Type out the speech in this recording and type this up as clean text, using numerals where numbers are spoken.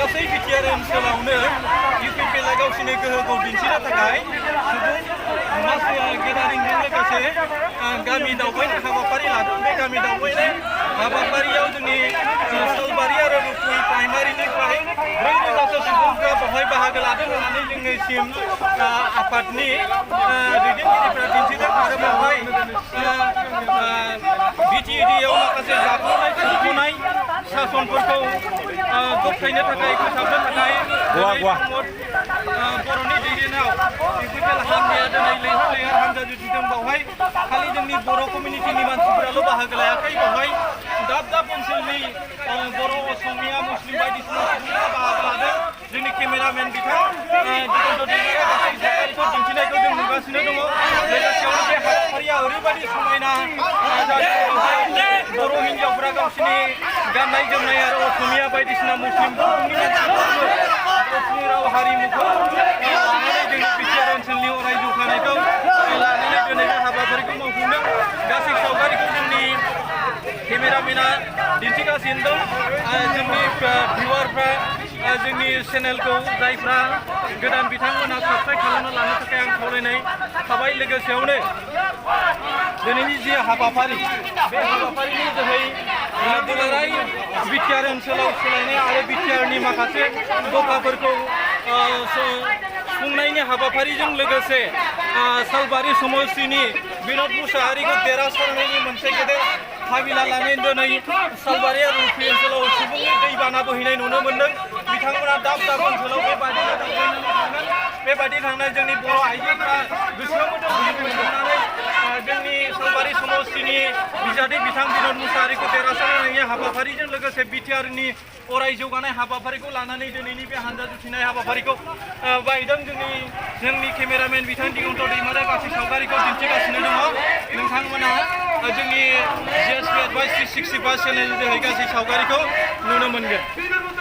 गासै बिटिआर ओनसोलावनो UPPL गावसिनि गोहोखौ दिन्थिनो थाखाय सुबुं मास गेदारिंजों लोगोसे गामि दावबायनाय हाबाफारि लादों। बे गामि दावबायनाय हाबाफारियाव जोंनि सालबारि आरो रुकुइ प्राइमारिनिफ्राय 4,000सो सुबुंफ्रा बेवहाय बाहागो लादों होननानै जोंनिसिम आफादनि दैदेनगिरिफ्रा दिन्थिदों आरो बेवहाय BTEDआव माखासे जाब्रबनाय खुंफुनाय सासनफोरखौ दबथायनो थाखाय फोसाबनो थाखाय बर'नि दैदेननायाव UPPL हान्जाया दिनै लैहोर लैहोर हान्जा जुरिदों। बेवहाय खालि जोंनि बर' कमिउनिटिनि मानसिफोराल' बाहागो लायाखै, बेवहाय दाब दाब ओनसोलनि बर' असमिया मुस्लिम बायदिसिना सुबुंफोरा बाहागो लादों। जोंनि केमेरामेन बिथां दिगन्त दैमारिया गासै सावगारिखौ दिन्थिनायखौ जों नुगासिनो दङ। लोगोसेयावनो बे हाबाफारिया ओरैबायदि समायना बेवहाय बर' हिन्जावफोरा गावसिनि गाननाय जोमनाय आरो असमिया बायदिसिना मुस्लिम सुबुंनि मानसिफोराबो गावसिनि राव हारिमुखौ लानानै जोंनि बिटिआर ओनसोलनि अराय जौगानायखौ लानानै दिनै बे हाबाफारिखौ मावफुंदों। गासै सावगारिखौ जोंनि केमेरामेना दिन्थिगासिनो दं। जोंनि भिउवारफ्रा जोंनि चेनेलखौ जायफ्रा गोदान बिथांमोना साबस्क्राइब खालामना लानो थाखाय आं खावलायनाय थाबाय। लोगोसेयावनो दिनैनि जि हाबाफारि, बे हाबाफारिनि जोहै दुलाराय बिटिआर ओनसोलाव सोलायनाय आरो बिटिआरनि माखासे दफाफोरखौ सुफुंनायनि हाबाफारिजों लोगोसे सालबारि समष्टिनि बिन'द मुसाहारिखौ देरहासारनायनि मोनसे गेदेर हाबिला लानानै दिनै सालबारि आरो रुकुइ ओनसोलाव सुबुंनि दैबाना बोहैनाय नुनो मोन्दों। बिथांमोना दाब दाब ओनसोलाव बेबायदिनो दावबायनानै थांगोन। बेबायदि थांनाय जोंनि बर' आइजोफोरा गोसोआव मोदोमनानै जोंनि सालबारि समष्टिनि बिजाथि बिथां बिन'द मुसाहारिखौ देरहासारनायनि हाबाफारिजों लोगोसे बिटिआरनि अराय जौगानाय हाबाफारिखौ लानानै दिनैनि बे हान्जा जुथिनाय हाबाफारिखौ बायदों। जोंनि केमेरामेन बिथां दिगन्त दैमारिया गासै सावगारिखौ दिन्थिगासिनो दङ। नोंथांमोना जोंनि GSP Advice 365 चेनेलनि जोहै गासै सावगारिखौ नुनो मोनगोन।